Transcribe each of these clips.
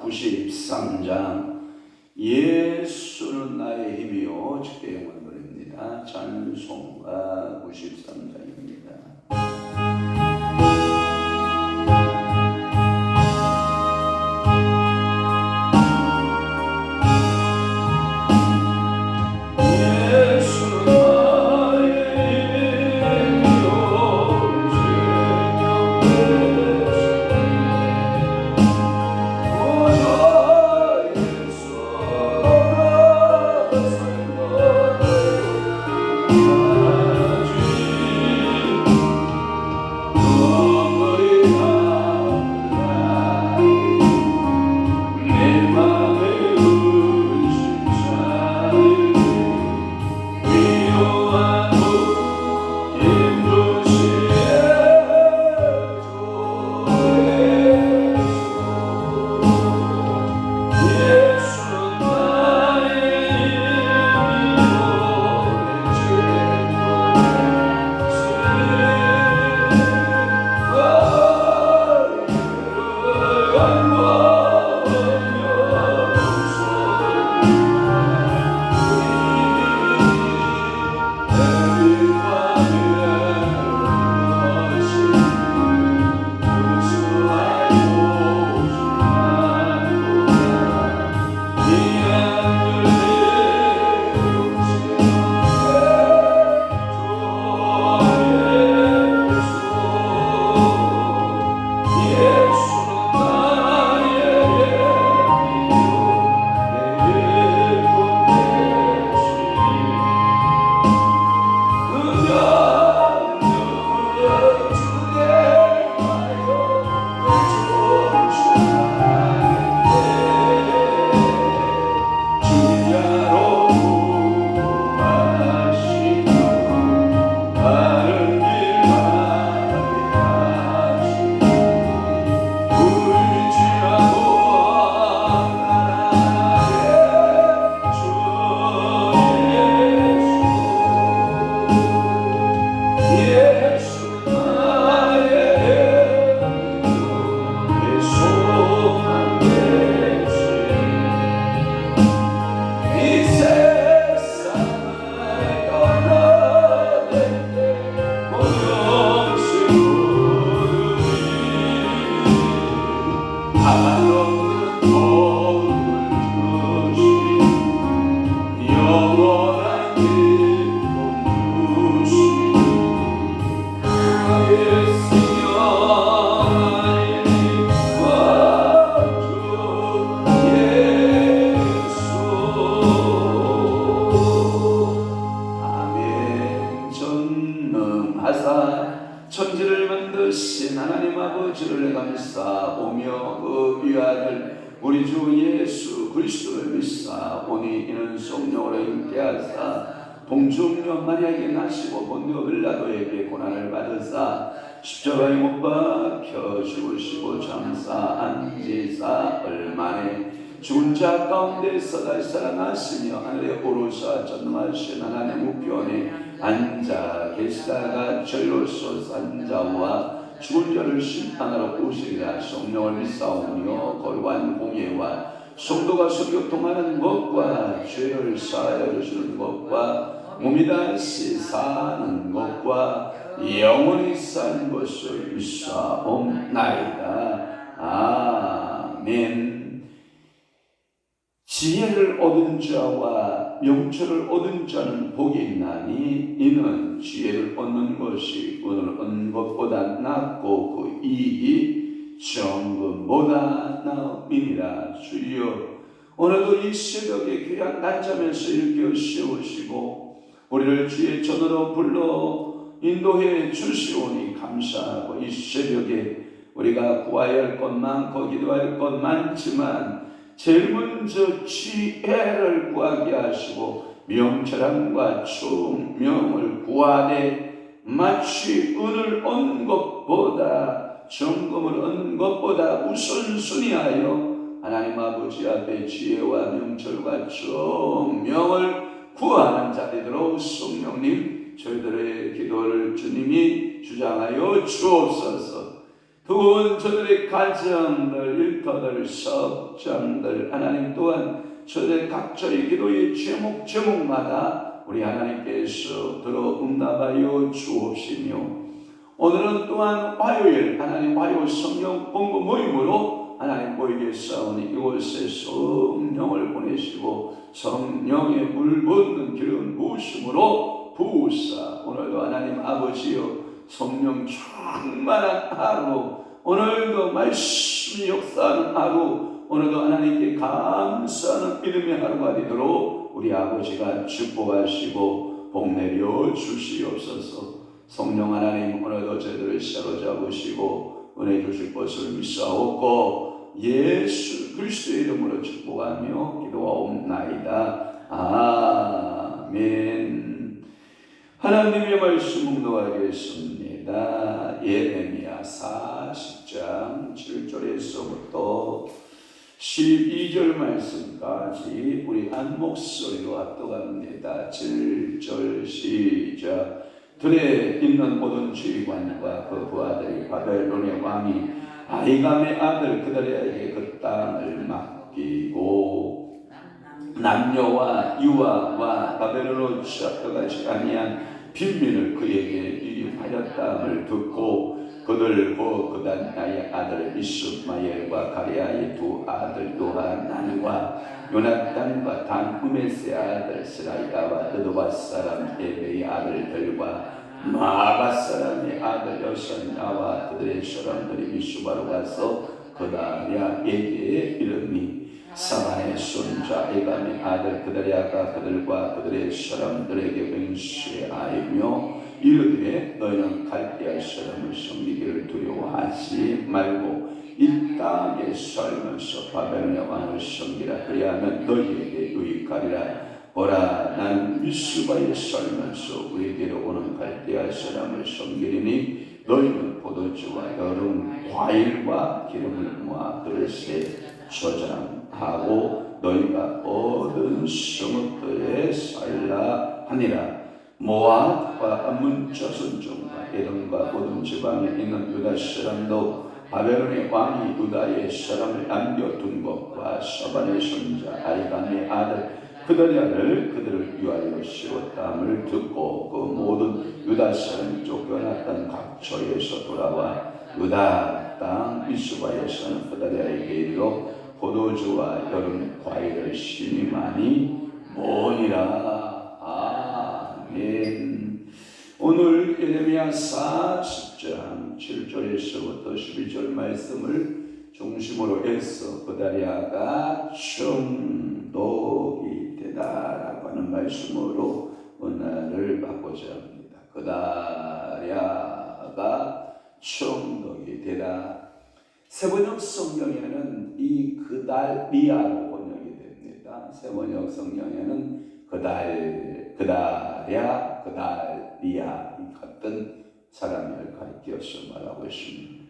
93장 예수는 나의 힘이요 주의 영광 노래입니다. 찬송가 93장입니다. 천지를 만드신 하나님 아버지를 감사오며 그 위아들 우리 주 예수 그리스도를 믿사오니 이는 성령으로 잉태하사 동중녀 마리아에게 나시고 본디오 빌라도에게 고난을 받으사 십자가에 못 박혀 죽으시고 장사 앉으사 얼마에 죽은 자 가운데서 다시 살아나시며 하늘에 오르사 전능하신 하나님 우편에 앉아 계시다가 절로서 산자와 죽은 자를 심판하러 오시리라. 성령을 믿사오며 거룩한 공예와 성도가 서로 교통하는 것과 죄를 사하여 주시는 것과 몸이 다시 사는 것과 영원히 사는 것을 믿사옵나이다. 아멘. 지혜를 얻은 자와 명철을 얻은 자는 복이 있나니 이는 지혜를 얻는 것이 은을 얻는 것보다 낫고 그 이익이 정금보다 나음이니라. 주여 오늘도 이 새벽에 귀한 낮잠에서 일깨워 세우시고 우리를 주의 전으로 불러 인도해 주시오니 감사하고 이 새벽에 우리가 구해야 할 것 많고 기도해야 할 것 많지만 제일 먼저 지혜를 구하게 하시고 명철함과 총명을 구하되 마치 은을 얻는 것보다 정금을 얻는 것보다 우선순위하여 하나님 아버지 앞에 지혜와 명철과 총명을 구하는 자들로 성령님 저희들의 기도를 주님이 주장하여 주옵소서. 또한 저들의 가정들, 일터들, 사업장들, 하나님 또한 저들의 각자의 기도의 제목마다 우리 하나님께서 들어 응답하여 주옵시며, 오늘은 또한 화요일 하나님 화요 성령 공부 모임으로 하나님 보이게 싸우니 이곳에 성령을 보내시고 성령의 물 붓는 기름 부으심으로 부으사 오늘도 하나님 아버지여 성령 충만한 하루, 오늘도 말씀이 역사하는 하루, 오늘도 하나님께 감사하는 믿음의 하루가 되도록 우리 아버지가 축복하시고 복 내려 주시옵소서. 성령 하나님 오늘도 저희들을 사로잡으시고 은혜 주실 것을 믿사옵고 예수 그리스도의 이름으로 축복하며 기도하옵나이다. 아멘. 하나님의 말씀 묵독하겠습니다. 예레미야 40장 7절에서부터 12절 말씀까지 우리 한 목소리로 합독합니다. 7절 시작. 들에 있는 모든 지휘관과 그 부하들이 바벨론의 왕이 아히감의 아들 그들에게 그 땅을 맡기고 남녀와 유아와 바벨론으로 잡혀가지 아니한 빈민을 그에게 유입하였다함을 듣고 그들 그단나의 아들 이스마엘과 가레아의 두 아들 또한 난과 요나단과 단후메스의 아들 스라이아와 느도바 사람 에베의 아들들과 마바 사람의 아들 여선야와 그들의 사람들이 미수바로 가서 그다랴에게 이르니 사반의 손자 에감의 아들 그다랴가 그들과 그들의 사람들에게 맹세하며 이르되 너희는 갈대아 사람을 섬기기를 두려워하지 말고 이 땅에 살면서 바벨론의 왕을 섬기라. 그리하면 너희에게 유익하리라. 보라, 나는 미스바에 살면서 우리에게로 오는 갈대아 사람을 섬기리니 너희는 포도주와 여름 과일과 기름을 모아 그릇에 저장하고 너희가 얻은 성읍들에 살라 하니라. 모압과 암몬 자손중과 에돔과 모든 지방에 있는 유다 사람도 바벨론의 왕이 유다의 사람을 남겨둔 것과 사반의 손자 아히감의 아들 그다랴를 그들을 위하여 세웠다함을 듣고 그 모든 유다 사람이 쫓겨났던 각처에서 돌아와 유다 땅 미스바에 사는 그다랴에게 이르러 포도주와 여름 과일을 심히 많이 모으니라. 아멘. 오늘 예레미야 40장 7절에서부터 12절 말씀을 중심으로 해서 그다랴가 충독이 되다라고 하는 말씀으로 은혜를 받고자 합니다. 그다랴가 충독이 되다. 세번역 성경에는 이 그달리아로 번역이 됩니다. 세번역 성경에는 그다랴, 그달리아 같은 사람을 가리켜서 말하고 있습니다.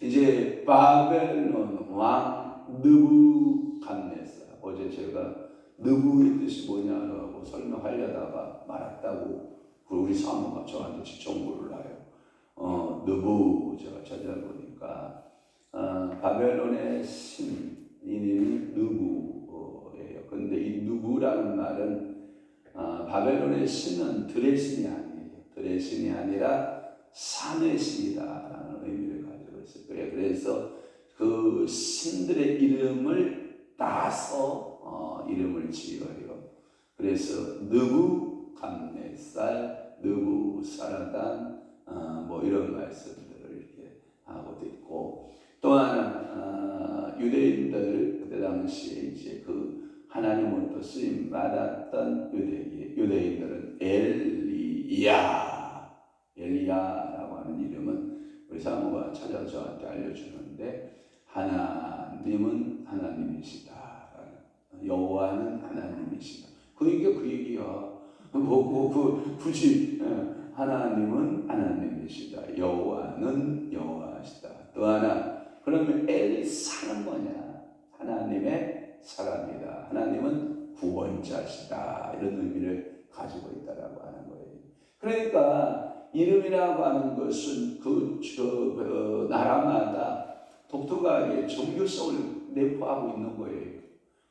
이제 바벨론 왕 느부갓네살, 어제 제가 느부의 뜻이 뭐냐고 설명하려다가 말았다고 우리 사모가 저한테 정보를 놔요. 느부 제가 찾아보니까 바벨론의 신 이름이 느부예요. 그런데 이 느부라는 말은 바벨론의 신은 들의 신이 아니에요. 들의 신이 아니라 산의 신이다라는 의미를 가지고 있어요. 그래서 그 신들의 이름을 따서 이름을 지어요. 그래서 느부갓네살, 느부사라단 뭐 이런 말씀들을 이렇게 하고도 있고, 또 하나 유대인들 그때 당시에 이제 그 하나님으로부터 쓰임 받았던 유대인들은 엘리야라고 하는 이름은 우리 사모가 찾아서 저한테 알려주는데, 하나님은 하나님이시다, 여호와는 하나님이시다. 그 얘기야. 굳이 하나님은 하나님이시다, 여호와는 여호와시다. 또 하나, 그러면 엘리사는 뭐냐? 하나님의 사람이다. 하나님은 구원자시다. 이런 의미를 가지고 있다라고 하는 거예요. 그러니까 이름이라고 하는 것은 그 나라마다 독특하게 종교성을 내포하고 있는 거예요.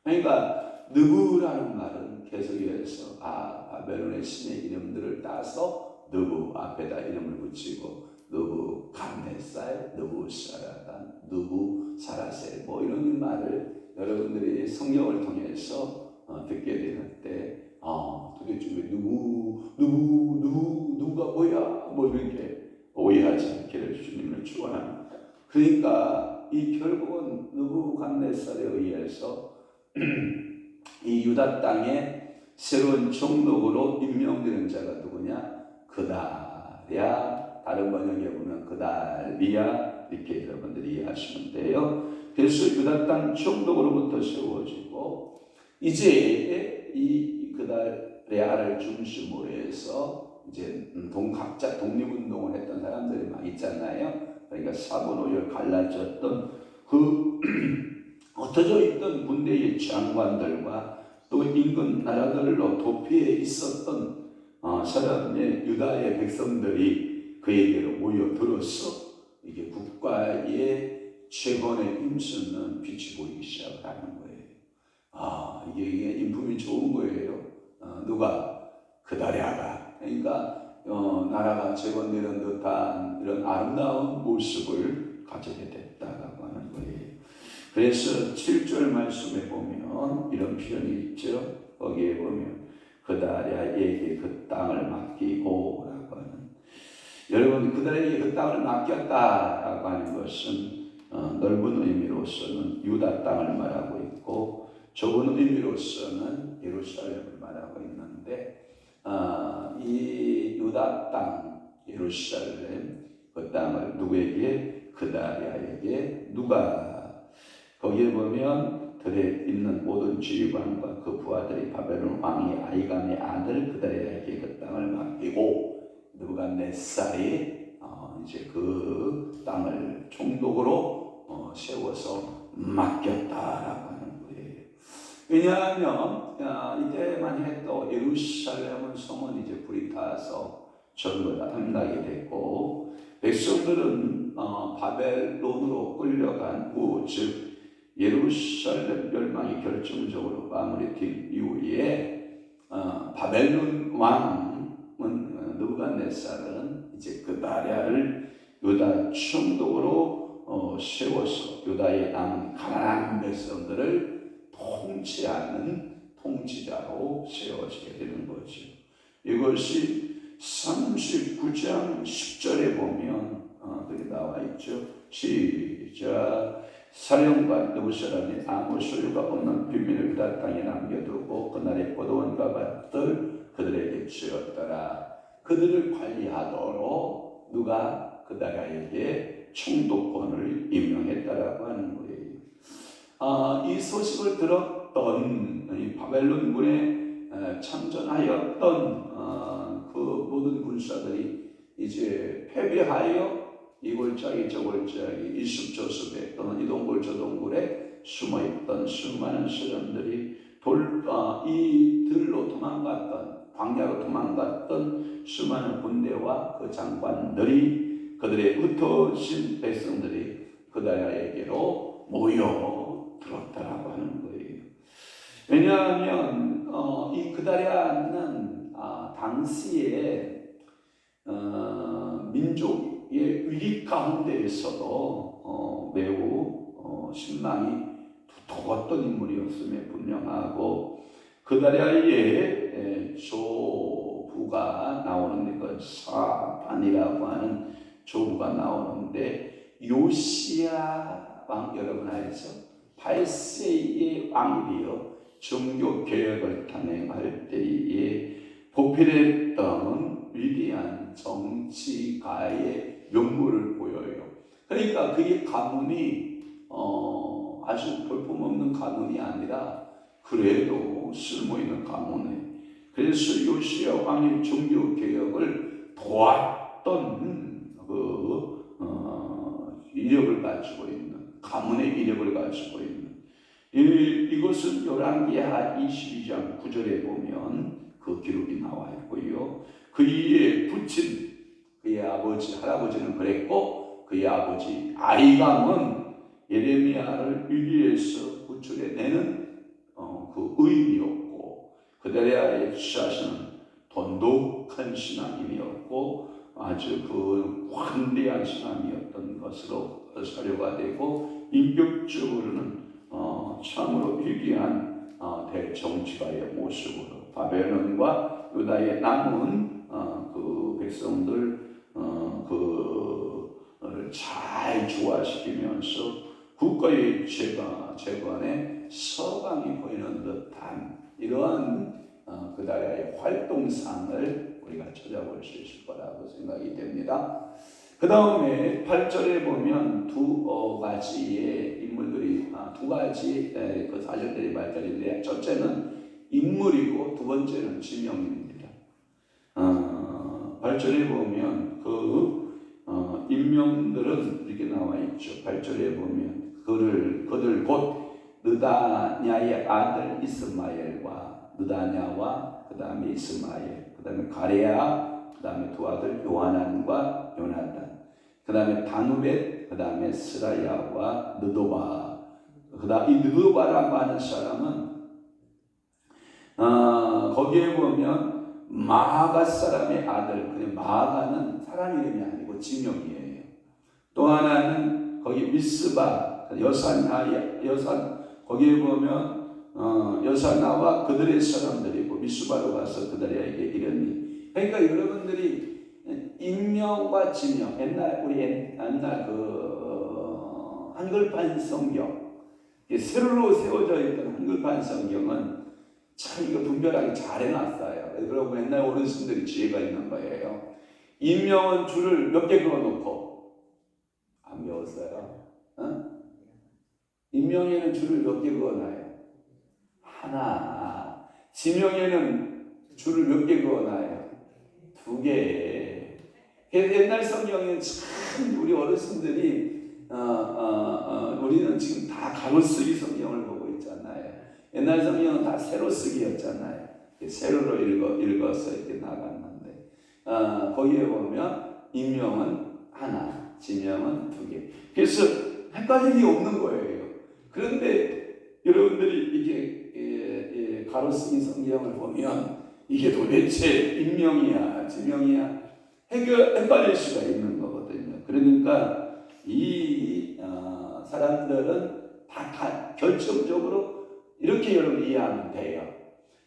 그러니까 느부라는 말은 계속해서 바벨론의 신의 이름들을 따서 느부 앞에다 이름을 붙이고 느부갓네살, 느부사라단, 느부사라셀 뭐 이런 말을 여러분들이 성경을 통해서 듣게 되는데 도대체 왜 누가 뭐야 뭐 이렇게 오해하지 않기를 주님을 축원합니다. 그러니까 이 결국은 느부갓네살에 의해서 이 유다 땅에 새로운 총독으로 임명되는 자가 누구냐? 그달이야. 다른 번역에 보면 그달이야. 이렇게 여러분들이 이해하시면 돼요. 그래서 유다 땅 총독으로부터 세워지고 이제 이 그달레아를 중심으로 해서 이제 각자 독립운동을 했던 사람들이 막 있잖아요. 그러니까 사분오열 갈라졌던 그 흩어져 있던 군대의 장관들과 또 인근 나라들로 도피해 있었던 사람의 유다의 백성들이 그에게로 모여들어서 이게 국가의 재건에 힘쓰는 빛이 보이기 시작하는 거예요. 이게 인품이 좋은 거예요. 누가? 그달레아가. 그러니까 나라가 재건되는 듯한 이런 아름다운 모습을 가지게 됐다라고 하는 거예요. 그래서 7절 말씀에 보면 이런 표현이 있죠. 거기에 보면 그달레아에게 그 땅을 맡기고 라고 하는, 여러분 그달레아에게 그 땅을 맡겼다라고 하는 것은 넓은 의미로서는 유다 땅을 말하고 있고 좁은 의미로서는 예루살렘을 말하고 있는데 이 유다 땅 예루살렘 그 땅을 누구에게? 그달레아에게. 누가? 거기에 보면 들에 있는 모든 지휘관과 그 부하들이 바벨론 왕이 아이감의 아들 그달레아에게 그 땅을 맡기고 느부갓네살이 이제 그 땅을 총독으로 세워서 맡겼다라고 하는 거예요. 왜냐하면 이때만 해도 예루살렘은 성은 이제 불이 타서 전부 다 함락이 됐고 백성들은 바벨론으로 끌려간 후, 즉 예루살렘 멸망이 결정적으로 마무리된 이후에 바벨론 왕은 느부갓네살은 이제 그달레아를 유다 총독으로 세워서 유다에 남은 가난한 백성들을 통치하는 통치자로 세워지게 되는 거죠. 이것이 39장 10절에 보면 여기 나와 있죠. 시작. 사령관 느부사람이 아무 소유가 없는 빈민을 유다 땅에 남겨두고 그날의 포도원과 밭들 그들에게 주었더라. 그들을 관리하도록 누가? 그달레아에게 총독권을 임명했다라고 하는 거예요. 이 소식을 들었던 이 바벨론군에 참전하였던 그 모든 군사들이 이제 패배하여 이 골짜기 저 골짜기 이숲저숲에 또는 이 동굴 저 동굴에 숨어있던 수많은 사람들이 이 들로 도망갔던 광야로 도망갔던 수많은 군대와 그 장관들이 그들의 흩어진 백성들이 그달레아에게로 모여들었다라고 하는 거예요. 왜냐하면 이 그달레아는 당시에 민족의 위기 가운데에서도 매우 신망이 두터웠던 인물이었음에 분명하고 그달레아의 조부가 나오는데 그 사반이라고 하는 조부가 나오는데 요시야 왕 여러분 알죠? 8세의 왕이요 종교 개혁을 단행할 때에 보필했던 위대한 정치가의 면모를 보여요. 그러니까 그의 가문이 아주 볼품없는 가문이 아니라 그래도 쓸모있는 가문에, 그래서 요시야 왕의 종교 개혁을 도왔던 이력을 가지고 있는 가문의 이력을 가지고 있는 이것은 열왕기하 22장 9절에 보면 그 기록이 나와 있고요. 그의 부친 그의 아버지 할아버지는 그랬고 그의 아버지 아히감은 예레미야를 위기에서 구출해내는 그 의인이었고 그데레아의 자신은 돈독한 신앙인이었고 아주 그 관대한 신앙이었던 것으로 사료가 되고 인격적으로는 참으로 위기한 대정치가의 모습으로 바벨론과 유다의 남은 그 백성들 그를 잘 조화시키면서 국가의 재건에 서방이 보이는 듯한 이러한 그다라의 활동상을 우리가 찾아볼 수 있을 거라고 생각이 됩니다. 그 다음에 8절에 보면 두 가지의 인물들이 두 가지 그 사실들이 발달인데 첫째는 인물이고 두 번째는 지명입니다. 8절에 보면 그 인명들은 이렇게 나와 있죠. 8절에 보면 그들 곧 느다냐의 아들 이스마엘과 느다냐와 그 다음에 이스마엘, 그 다음에 가레아, 그 다음에 두 아들 요하난과 요나단, 그 다음에 다누벳, 그 다음에 스라야와 느도바. 그 다음 이 느도바라고 하는 사람은 거기에 보면 마아가 사람의 아들. 근데 마아가는 사람 이름이 아니고 지명이에요. 또 하나는 거기 미스바 여산 거기에 보면 여사나와 그들의 사람들이고 미스바로 가서 그들에게 이르니. 그러니까 여러분들이 인명과 지명, 옛날 그 한글판 성경, 세로로 세워져 있던 한글판 성경은 참 이거 분별하기 잘 해놨어요. 여러분 옛날 어르신들이 지혜가 있는 거예요. 인명은 줄을 몇 개 그어놓고 안 배웠어요? 인명에는 줄을 몇 개 그어놔요? 하나. 지명에는 줄을 몇 개 그어놔요? 2개. 그래서 옛날 성경에는 참 우리 어르신들이 우리는 지금 다 가로쓰기 성경을 보고 있잖아요. 옛날 성경은 다 세로쓰기였잖아요. 세로로 읽어서 이렇게 나갔는데 거기에 보면 인명은 하나, 지명은 2개. 그래서 헷갈림이 없는 거예요. 그런데 여러분들이 이게 가로쓰기 성경을 보면 이게 도대체 인명이야, 지명이야 헷갈릴 수가 있는 거거든요. 그러니까 이 사람들은 다 결정적으로 이렇게 여러분 이해하면 돼요.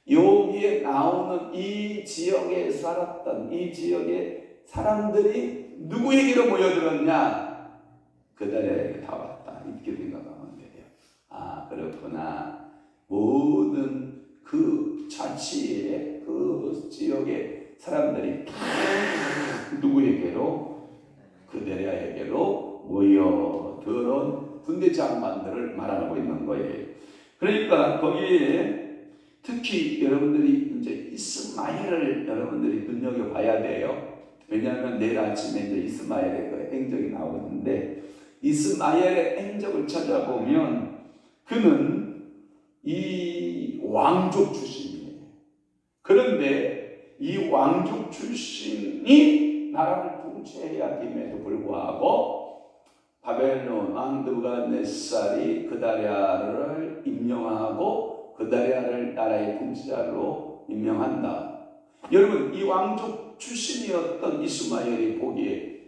여기에 나오는 이 지역에 살았던 이 지역의 사람들이 누구에게로 모여들었냐? 그들에게 다 왔다. 이렇게 생각하면 돼요. 그렇구나. 모든 그 자치의 그 지역의 사람들이 다 누구에게로? 그데레아에게로 모여들은 군대 장관들을 말하고 있는 거예요. 그러니까 거기에 특히 여러분들이 이제 이스마엘을 여러분들이 눈여겨봐야 돼요. 왜냐하면 내일 아침에 이제 이스마엘의 그 행적이 나오는데 이스마엘의 행적을 찾아보면 그는 이 왕족 출신이에요. 그런데 이 왕족 출신이 나라를 통치해야 됨에도 불구하고 바벨론 왕 느부갓네살이 그다랴를 임명하고 그다랴를 나라의 통치자로 임명한다. 여러분 이 왕족 출신이었던 이스마엘이 보기에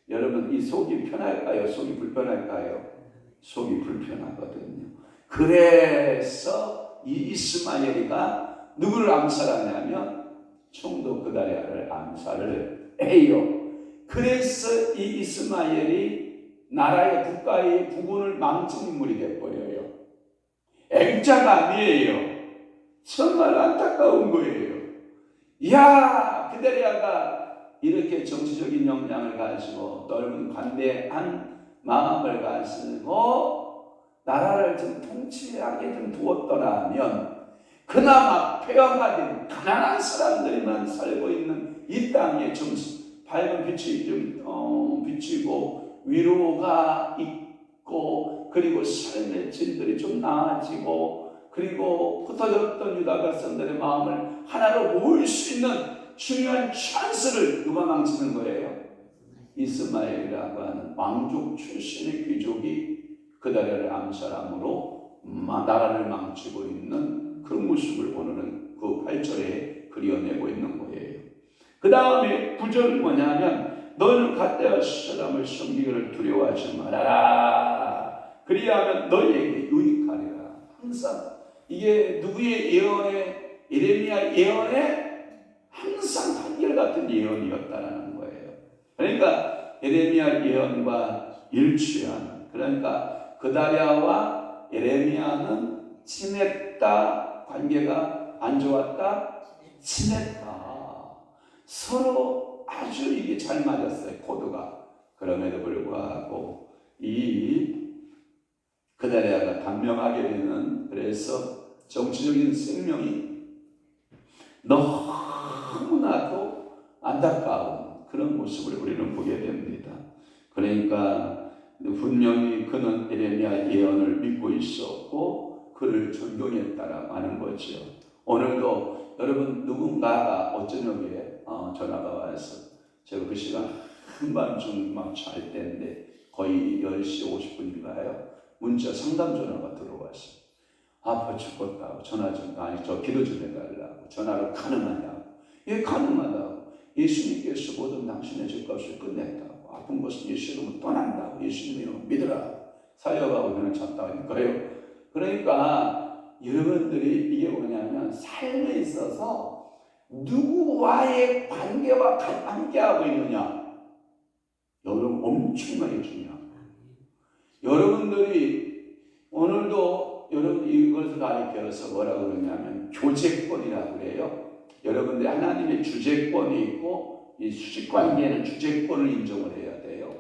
여러분 이 속이 편할까요? 속이 불편할까요? 속이 불편하거든요. 그래서 이 이스마엘이가 누구를 암살하냐면 총독 그다랴를 암살을 해요. 그래서 이 이스마엘이 나라의 국가의 부군을 망친 인물이 되어버려요. 액자가 아니에요. 정말 안타까운 거예요. 이야, 그다랴가 이렇게 정치적인 역량을 가지고 넓은 관대한 마음을 가지고 나라를 좀 통치하게 좀 두었더라면 그나마 폐허가 된 가난한 사람들만 살고 있는 이 땅에 좀 밝은 빛이 좀 비치고 위로가 있고 그리고 삶의 질들이 좀 나아지고 그리고 흩어졌던 유다 백성들의 마음을 하나로 모을 수 있는 중요한 찬스를 누가 망치는 거예요? 이스마엘이라고 하는 왕족 출신의 귀족이 그다리아를 암살함으로 나라를 망치고 있는 그 모습을 오늘은 그 8절에 그려내고 있는 거예요. 그 다음에 9절은 뭐냐면 너는 갓데아 사람을 섬기기를 두려워하지 말아라. 그리하면 너희에게 유익하리라. 항상 이게 누구의 예언에, 예레미야 예언에 항상 한결같은 예언이었다는 거예요. 그러니까 예레미야 예언과 일치하는, 그러니까 그다리아와 예레미야는 친했다, 관계가 안 좋았다, 친했다. 서로 아주 이게 잘 맞았어요, 코드가. 그럼에도 불구하고 이 그다리아가 단명하게 되는, 그래서 정치적인 생명이 너무나도 안타까운 그런 모습을 우리는 보게 됩니다. 그러니까 분명히 그는 예레미야 예언을 믿고 있었고 그를 존경했다라고 하는 거죠. 오늘도 여러분 누군가가 어쩌녁에 전화가 와서, 제가 그 시간 한밤중 막 잘 때인데 거의 10시 50분인가요? 문자 상담 전화가 들어왔어요. 아파 죽겠다고 전화 좀, 아니 저 기도 좀 해달라고. 전화로 가능하냐고. 예, 가능하다고. 예수님께서 모든 당신의 죄값을 끝냈다고. 아픈 것은 예수님을 떠난다고. 예수님을 믿으라. 살려가고 그냥 잡다니까요. 그러니까 여러분들이 이게 뭐냐면 삶에 있어서 누구와의 관계와 함께하고 있느냐, 여러분 엄청나게 중요합니다. 여러분들이 오늘도 여러분 이것을 가리켜서 뭐라고 그러냐면 교제권이라고 그래요. 여러분들이 하나님의 주제권이 있고 이 수직관계에는 주제권을 인정을 해야 돼요.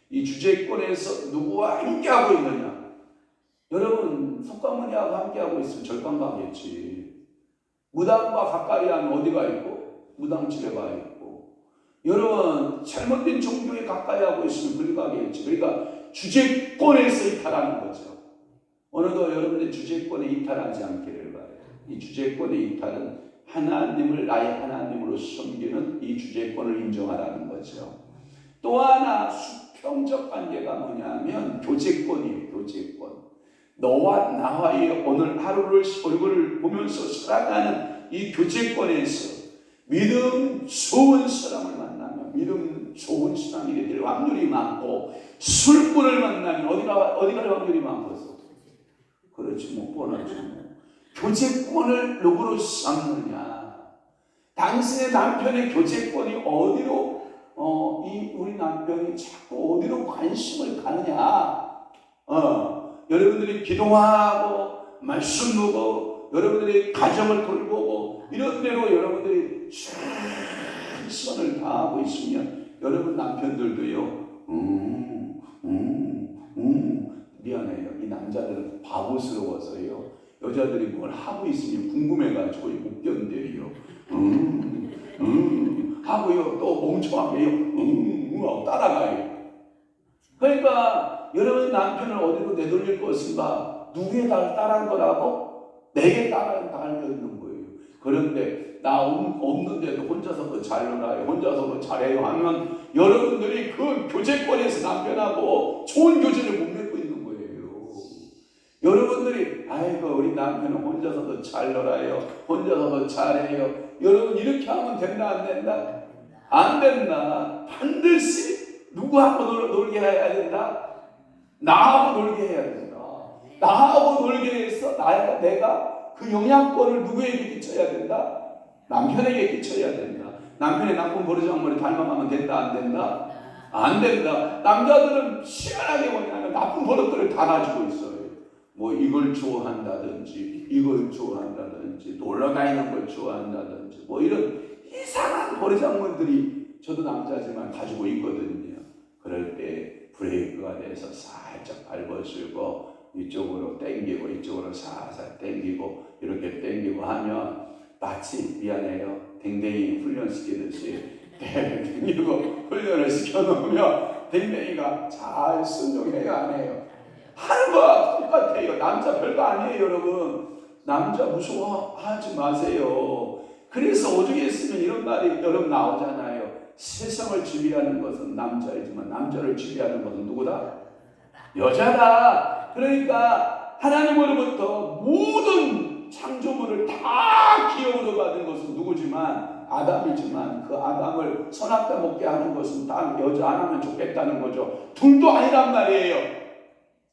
이 주제권에서 누구와 함께하고 있느냐. 여러분 석가모니하고 함께하고 있으면 절강 가겠지. 무당과 가까이 하면 어디가 있고? 무당집에 가 있고. 여러분 잘못된 종교에 가까이 하고 있으면 그리 가겠지. 그러니까 주제권에서 이탈하는 거죠. 오늘도 여러분의 주제권에 이탈하지 않기를 바라요. 이 주제권의 이탈은 하나님을 나의 하나님으로 섬기는 이 주제권을 인정하라는 거죠. 또 하나 수평적 관계가 뭐냐면 교제권이에요. 교제권. 너와 나와의 오늘 하루를 얼굴을 보면서 살아가는 이 교제권에서 믿음 좋은 사람을 만나면 믿음 좋은 신앙이 될 확률이 많고, 술꾼을 만나면 어디가 확률이 많겠어? 그렇지, 못 보나지. 교제권을 누구로 삼느냐. 당신의 남편의 교제권이 어디로 우리 남편이 자꾸 어디로 관심을 가느냐. 여러분들이 기도하고 말씀 보고 여러분들이 가정을 돌보고 이런 대로 여러분들이 최선을 다하고 있으면 여러분 남편들도요. 미안해요. 이 남자들은 바보스러워서요. 여자들이 뭘 하고 있으면 궁금해가지고 못 견뎌요. 하고요. 또 멍청하게요. 따라가요. 그러니까 여러분 남편을 어디로 내돌릴 것인가? 누구에 따른 거라고? 내게 달려 있는 거예요. 그런데 나 없는데도 혼자서도 잘 놀아요. 혼자서도 잘해요 하면 여러분들이 그 교제권에서 남편하고 좋은 교제를 못 맺고 있는 거예요. 여러분들이 아이고 우리 남편은 혼자서도 잘 놀아요. 혼자서도 잘해요. 여러분 이렇게 하면 된다 안 된다? 안 된다. 반드시 누구하고 놀게 해야 된다? 나하고 놀게 해야 된다. 나하고 놀게 해서 내가 그 영향권을 누구에게 끼쳐야 된다? 남편에게 끼쳐야 된다. 남편의 나쁜 버르장머리 닮아가면 된다 안 된다? 안 된다. 남자들은 희한하게 뭐냐면 나쁜 버릇들을 다 가지고 있어요. 뭐 이걸 좋아한다든지 이걸 좋아한다든지 놀러 다니는 걸 좋아한다든지 뭐 이런 이상한 버르장머리들이 저도 남자지만 가지고 있거든요. 그럴 때 브레이크가 돼서 살짝 밟아주고 이쪽으로 당기고 이쪽으로 살살 당기고 이렇게 당기고 하면 마치 미안해요. 댕댕이 훈련시키듯이 당기고 훈련을 시켜놓으면 댕댕이가 잘 순종해요 안 해요? 하는 거와 똑같아요. 남자 별거 아니에요 여러분. 남자 무서워하지 마세요. 그래서 오죽했으면 이런 말이 여러분 나오잖아요. 세상을 지배하는 것은 남자이지만 남자를 지배하는 것은 누구다? 여자다. 그러니까 하나님으로부터 모든 창조물을 다 기업으로 받은 것은 누구지만 아담이지만 그 아담을 선악과 먹게 하는 것은 다 여자 안 하면 좋겠다는 거죠. 둘도 아니란 말이에요.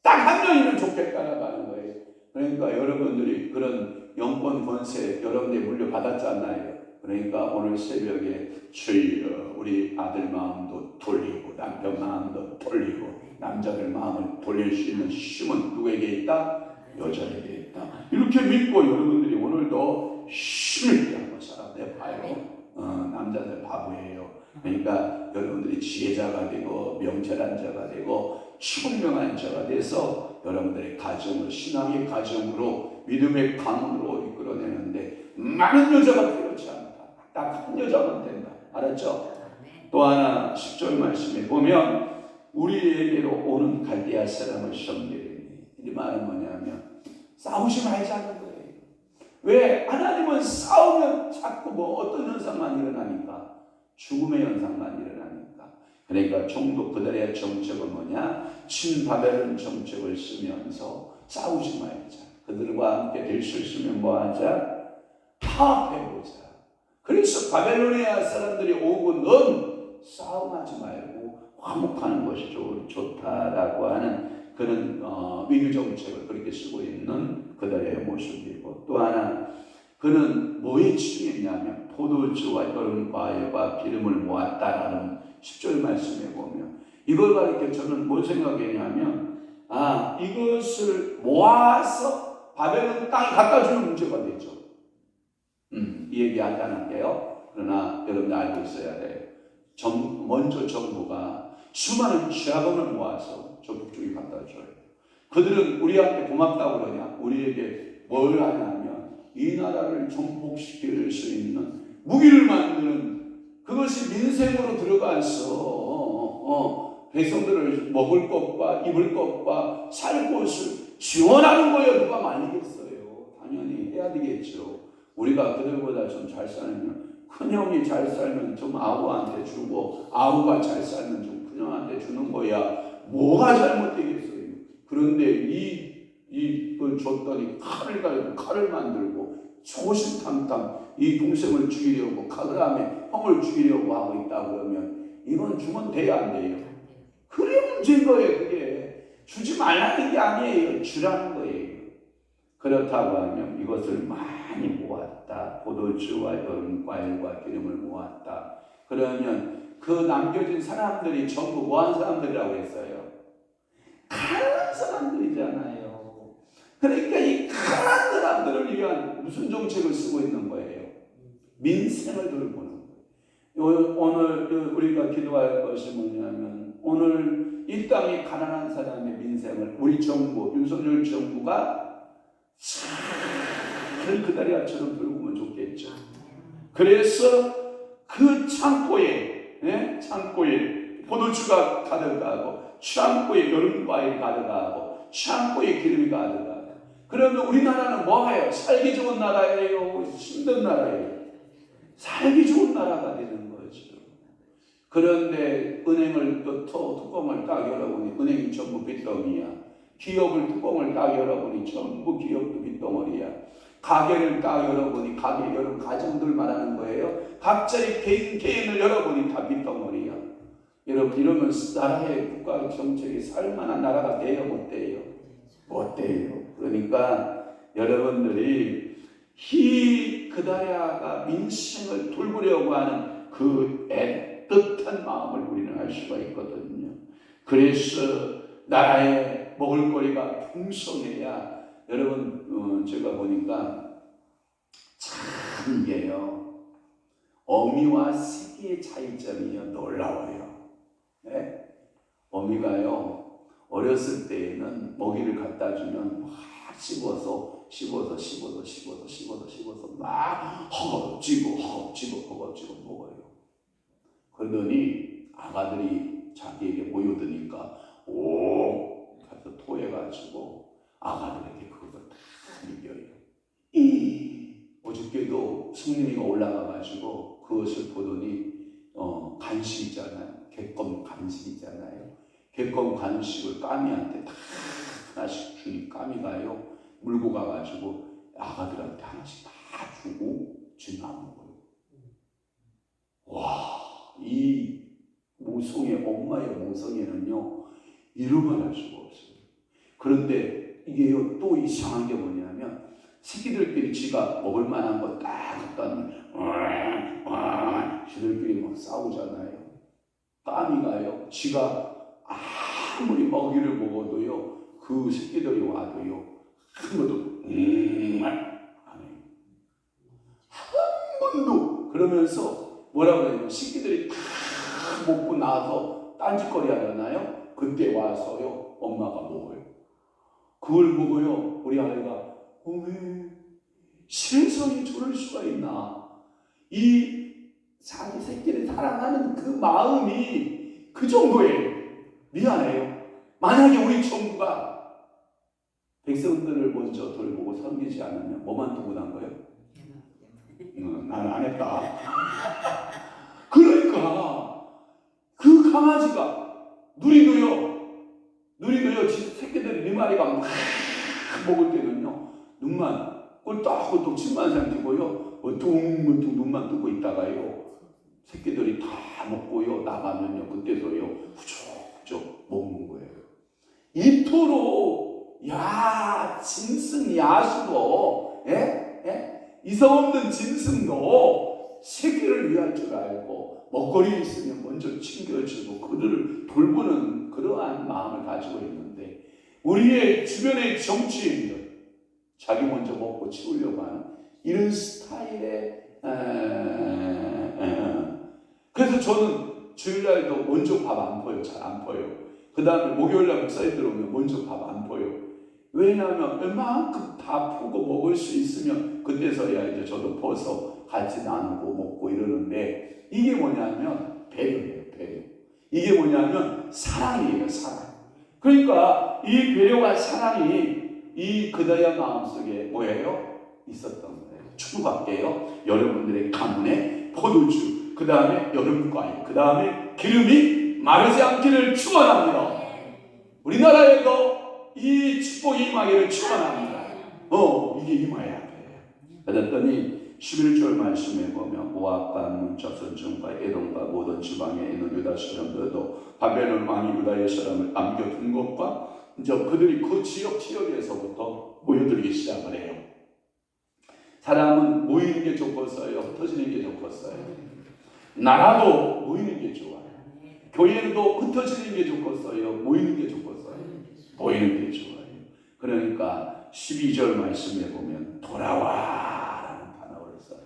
딱 한 명이면 좋겠다라고 하는 거예요. 그러니까 여러분들이 그런 영권 권세 여러분들이 물려받았잖아요. 그러니까 오늘 새벽에 주여 우리 아들 마음도 돌리고 남편 마음도 돌리고 남자들 마음을 돌릴 수 있는 힘은 누구에게 있다? 여자에게 있다. 이렇게 믿고 여러분들이 오늘도 힘을 있게 한번 살아내봐요. 남자들 바보예요. 그러니까 여러분들이 지혜자가 되고 명철한 자가 되고 총명한 자가 돼서 여러분들의 가정을 신앙의 가정으로 믿음의 가문으로 이끌어내는데 많은 여자가 필요치 않다. 딱 한 여자만 된다. 알았죠? 또 하나 10절 말씀에 보면 우리에게로 오는 갈대아 사람을 섬기리니 이 말은 뭐냐면 싸우지 말자는 거예요. 왜? 하나님은 싸우면 자꾸 어떤 현상만 일어나니까 죽음의 현상만 일어나니까. 그러니까 총독 그들의 정책은 뭐냐? 친바벨론 정책을 쓰면서 싸우지 말자. 그들과 함께 될 수 있으면 뭐하자? 파업해보자. 그래서 바벨로니아 사람들이 오고 넌 싸움하지 말고 화목하는 것이 좋다라고 하는 그런 위기 정책을 그렇게 쓰고 있는 그들의 모습이고 또 하나 그는 뭐에 치중했냐면 포도주와 여름 과일과 기름을 모았다라는 10절 말씀에 보면 이걸 가리켜 저는 뭘 생각했냐면 이것을 모아서 바벨론 땅에 갖다 주는 문제가 되죠. 이 얘기 안 할게요. 그러나 여러분들 알고 있어야 돼요. 먼저 정부가 수많은 자금을 모아서 저 북쪽에 갖다 줘요. 그들은 우리한테 고맙다고 그러냐? 우리에게 뭘 하냐면 이 나라를 정복시킬 수 있는 무기를 만드는 그것이 민생으로 들어가서 백성들을 먹을 것과 입을 것과 살 곳을 지원하는 거예요. 누가 말리겠어요? 당연히 해야 되겠죠. 우리가 그들보다 좀 잘 살면 큰형이 잘 살면 좀 아우한테 주고 아우가 잘 살면 좀 큰형한테 주는 거야. 뭐가 잘못되겠어요? 그런데 이걸 줬더니 칼을 가지고 칼을 만들고 소심탕탕 이 동생을 죽이려고 가그라에 형을 죽이려고 하고 있다 그러면 이건 주면 돼야 안 돼요? 그게 문제인 거예요. 그게 주지 말라는 게 아니에요. 주라는 거예요. 그렇다고 하면 이것을 많이 모았다. 포도주와 여름 과일과 기름을 모았다. 그러면 그 남겨진 사람들이 전부 뭐한 사람들이라고 했어요? 가난한 사람들이잖아요. 그러니까 이 가난한 사람들을 위한 무슨 정책을 쓰고 있는 거예요? 민생을 돌보는 거예요. 오늘 우리가 기도할 것이 뭐냐면 오늘 이 땅의 가난한 사람의 민생을 우리 정부, 윤석열 정부가 잘 그다리아처럼 돌보면 좋겠죠. 그래서 그 창고에 포도주가 가득하고 창고에 여름과일 가득하고 창고에 기름이 가득하고 그러면 우리나라는 뭐예요? 살기 좋은 나라예요? 힘든 나라예요? 살기 좋은 나라가 되는 거죠. 그런데 은행을 뚜껑을 딱 열어보니 은행이 전부 빚더미야. 기업을 뚜껑을 딱 열어보니 전부 기업도 빚덩어리야. 가게를 딱 열어보니 여러 가정들 말하는 거예요. 각자의 개인을 열어보니 다 빚덩어리야. 여러분 이러면 나라의 국가 정책이 살만한 나라가 돼요? 못 돼요? 못 돼요. 그러니까 여러분들이 그다리아가 민생을 돌보려고 하는 그 애틋한 마음을 우리는 알 수가 있거든요. 그래서 나라에 먹을거리가 풍성해야 여러분 제가 보니까 참 이게요 어미와 새끼의 차이점이요 놀라워요. 네? 어미가요 어렸을 때에는 먹이를 갖다 주면 막 씹어서 막 허겁지겁 먹어요. 그러더니 아가들이 자기에게 모여드니까 오 가서 토해가지고 아가들에게 그것을 다 먹여요. 어저께도 성림이가 올라가가지고 그것을 보더니 간식이잖아요. 객검 간식이잖아요. 객검 간식을 까미한테 다 하나씩 주니 까미가요 물고 가가지고 아가들한테 하나씩 다 주고 지는 안 먹어요. 와, 이 모성애, 엄마의 모성애는요 이루만 할 수가 없어요. 그런데 이게요 또 이상한 게 뭐냐면 새끼들끼리 지가 먹을 만한 거 딱 갖다 놓으면 지들끼리 막 싸우잖아요. 까미가요 지가 아무리 먹이를 먹어도요 그 새끼들이 와도요 한 번도 안 해요. 한 번도. 그러면서 뭐라고 해요? 새끼들이 다 먹고 나서 딴짓거리 하잖아요. 그때 와서요 엄마가 먹어요. 그걸 보고요 우리 아이가 어메 세상에 저럴 수가 있나. 이 자기 새끼를 사랑하는 그 마음이 그 정도예요. 미안해요. 만약에 우리 정부가 백성들을 먼저 돌보고 섬기지 않으면 뭐만 두고 난 거예요? 나는 안 했다. 그러니까 그 강아지가 누리도요 새끼들이 네 마리가 막 먹을 때는요 눈만 꼴딱꼴딱 침만 삼키고요 멀뚱멀뚱 눈만 뜨고 있다가요 새끼들이 다 먹고요 나가면요 그때서요 후적후적 먹는 거예요. 이토록 짐승 야수도 이성 없는 짐승도 새끼를 위할 줄 알고 먹거리 있으면 먼저 챙겨주고 그들을 돌보는 그러한 마음을 가지고 있는데 우리의 주변의 정치인들 자기 먼저 먹고 치우려고 하는 이런 스타일의 그래서 저는 주일날도 먼저 밥 안 퍼요. 잘 안 퍼요. 그 다음에 목요일날 목사님 들어오면 먼저 밥 안 퍼요. 왜냐하면 웬만큼 다 푸고 먹을 수 있으면 그때서야 이제 저도 퍼서 같이 나누고 먹고 이러는데 이게 뭐냐면 배려예요. 배려. 이게 뭐냐면 사랑이에요. 사랑. 그러니까 이 배려와 사랑이 이 그다야 마음속에 뭐예요? 있었던 거예요. 축복할게요. 여러분들의 가문에 포도주, 그 다음에 여름과일, 그 다음에 기름이 마르지 않기를 축원합니다. 우리나라에도 이 축복이 임하기를 축원합니다. 이게 임해야 돼요. 그랬더니 11절 말씀에 보면 모압과 암몬, 저선중과 에돔과 모든 지방에 있는 유다 사람들도 바벨론 왕이 유다의 사람을 남겨둔 것과 이제 그들이 그 지역에서부터 모여들기 시작을 해요. 사람은 모이는 게 좋겠어요? 흩어지는 게 좋겠어요? 나라도 모이는 게 좋아요. 교회도 흩어지는 게 좋겠어요? 모이는 게 좋겠어요? 모이는 게 좋아요. 그러니까 12절 말씀에 보면 돌아와라는 단어를 써요.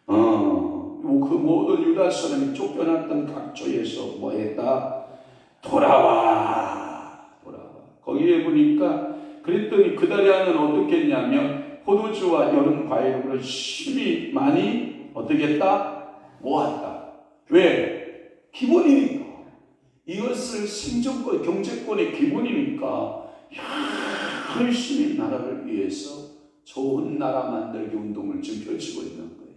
그 모든 유다 사람이 쫓겨났던 각처에서 뭐 했다? 돌아와. 거기에 보니까 그랬더니 그다리아는 어떻게 했냐면 포도주와 여름 과일을 심히 많이 어떻게 했다? 모았다. 왜? 기본이니까. 이것을 생존권, 경제권의 기본이니까 열심히 나라를 위해서 좋은 나라 만들기 운동을 지금 펼치고 있는 거예요.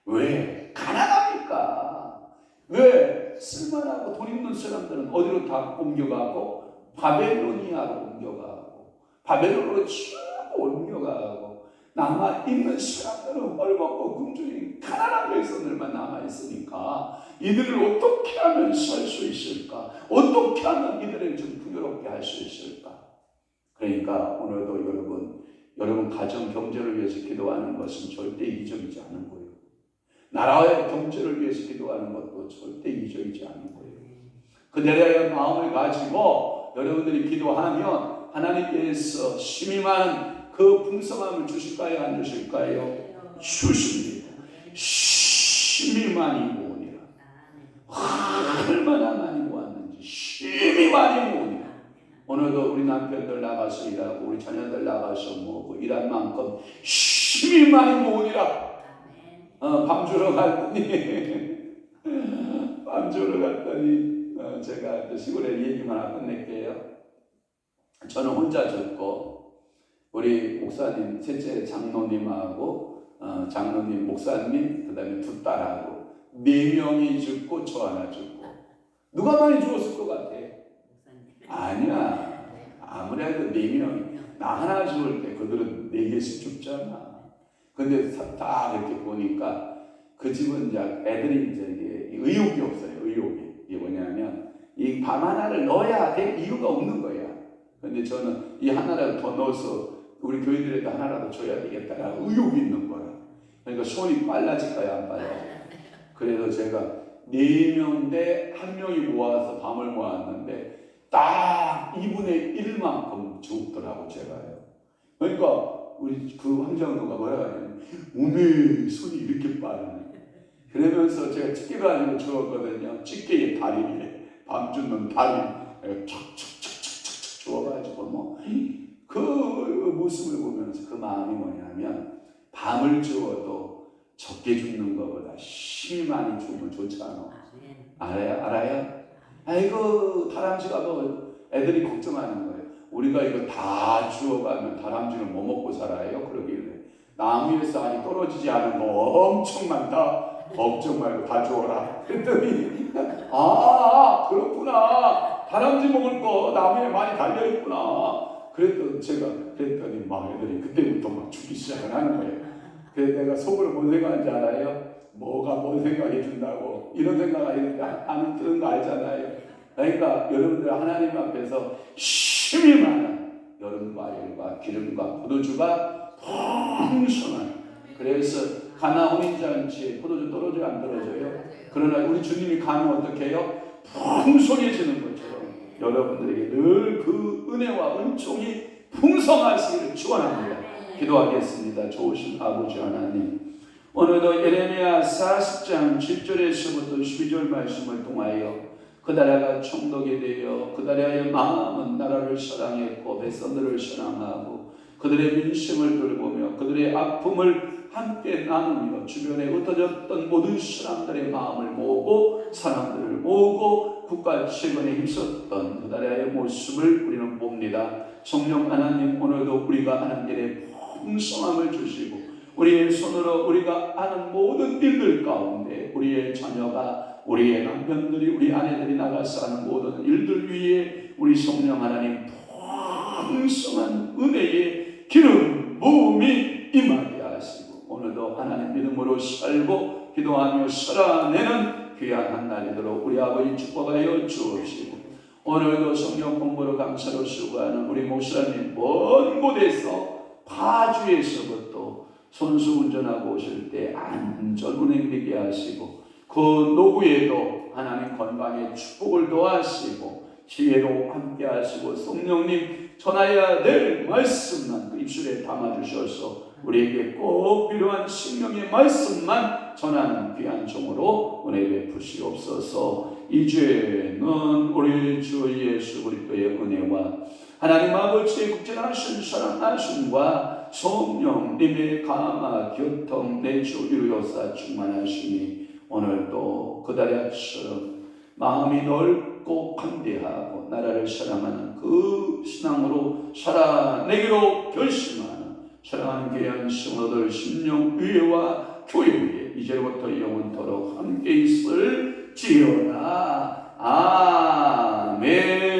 왜? 가난하니까. 왜? 쓸만하고 돈 있는 사람들은 어디로 다 옮겨가고 바벨로니아로 옮겨가고 바벨론으로 쭉 옮겨가고 남아있는 사람들은 얼먹고 굶주린 가난한 백성들만 남아있으니까 이들을 어떻게 하면 살 수 있을까? 어떻게 하면 이들을 좀 풍요롭게 할 수 있을까? 그러니까 오늘도 여러분 가정 경제를 위해서 기도하는 것은 절대 이기적이지 않은 거예요. 나라의 경제를 위해서 기도하는 것도 절대 이기적이지 않은 거예요. 그대로의 마음을 가지고 여러분들이 기도하면 하나님께서 심히 많은 그 풍성함을 주실까요? 안 주실까요? 주십니다. 심히 많이 모으니라. 얼마나 많이 모았는지 심히 많이 모으니라. 오늘도 우리 남편들 나가서 일하고 우리 자녀들 나가서 모으고 일한 만큼 심히 많이 모으니라. 밤 주러 갔더니 제가 시골에 얘기만 하고 끝낼게요. 저는 혼자 졌고 우리 목사님 셋째 장로님하고 장로님 목사님 그 다음에 두 딸하고 4명이 죽고 저 하나 죽고. 누가 많이 죽었을 것 같아? 아니야. 아무래도 4명이. 나 하나 죽을 때 그들은 4개씩 죽잖아. 근데 다 이렇게 보니까 그 집은 이제 애들이 이제 의욕이 없어요. 의욕이. 이게 뭐냐면 이 밤 하나를 넣어야 될 이유가 없는 거야. 근데 저는 이 하나라도 더 넣어서 우리 교인들에게 하나라도 줘야 되겠다라는 의욕이 있는 거야. 그러니까 손이 빨라질까요? 안 빨라져요? 그래서 제가 4명 대 1명이 모아서 밤을 모았는데 딱 2분의 1만큼 죽더라고 제가요. 그러니까 우리 그 황장로가 뭐라 하냐면 몸에 손이 이렇게 빠르네. 그러면서 제가 집게 가지고 주었거든요. 집게의 다리에 밤주는 다리 척척척척척 주어가지고 뭐 그 모습을 보면서 그 마음이 뭐냐면 밤을 주어도 적게 죽는 것보다 힘이 많이 죽으면 좋잖아. 알아요? 아이고 다람쥐가 뭐 애들이 걱정하는 거예요. 우리가 이거 다 주워가면 다람쥐는 뭐 먹고 살아요? 그러길래 나무 위에서 아니 떨어지지 않은 거 엄청 많다. 걱정 말고 다 주워라. 그랬더니 그렇구나. 다람쥐 먹을 거 나무에 많이 달려있구나. 그랬더니 막 애들이 그때부터 막 죽기 시작을 하는 거예요. 그래서 내가 속으로 뭔 생각하는지 알아요? 뭐가 뭔 생각해 준다고 이런 생각을 하는 뜨는 거 알잖아요. 그러니까 여러분들 하나님 앞에서 힘이 많은 여름과 열과 기름과 포도주가 풍성한. 그래서 가나 혼인잔치에 포도주 떨어져요 안 떨어져요? 그러나 우리 주님이 가면 어떻게 해요? 풍성해지는 것처럼 여러분들에게 늘 그 은혜와 은총이 풍성하시기를 축원합니다. 기도하겠습니다. 좋으신 아버지 하나님, 오늘도 예레미야 40장 7절에서부터 12절 말씀을 통하여 그 나라가 총독이 되어 그 나라의 마음은 나라를 사랑했고 백성들을 사랑하고 그들의 민심을 돌보며 그들의 아픔을 함께 나누며 주변에 흩어졌던 모든 사람들의 마음을 모으고 사람들을 모으고 국가 재건에 힘썼던 그 나라의 모습을 우리는 봅니다. 성령 하나님, 오늘도 우리가 하는 일에 풍성함을 주시고 우리의 손으로 우리가 하는 모든 일들 가운데 우리의 자녀가 우리의 남편들이 우리 아내들이 나가서 하는 모든 일들 위에 우리 성령 하나님 풍성한 은혜의 기름 부음이 임하게 하시고 오늘도 하나님 믿음으로 살고 기도하며 살아내는 귀한 한 날이 되도록 우리 아버지 축복하여 주옵시고 오늘도 성경 공부로 강사로 수고하는 우리 목사님 먼 곳에서 파주에서부터 선수 운전하고 오실 때 안전 운행되게 하시고 그 노구에도 하나님 건강의 축복을 도와시고 지혜로 함께 하시고 성령님 전하여야 될 말씀만 그 입술에 담아주셔서 우리에게 꼭 필요한 생명의 말씀만 전하는 귀한 종으로 은혜 베푸시옵소서. 이제는 우리 주 예수 그리스도의 은혜와 하나님 아버지의 국진하신 사랑하심과 성령님의 감화 교통 내주 이루어서 충만하시니 오늘도 그달에처럼 마음이 넓고 관대하고 나라를 사랑하는 그 신앙으로 살아내기로 결심하는 사랑하는 귀한 성도들 심령 위에와 교회 위에 이제부터 영원토록 함께 있을지어다. 아멘.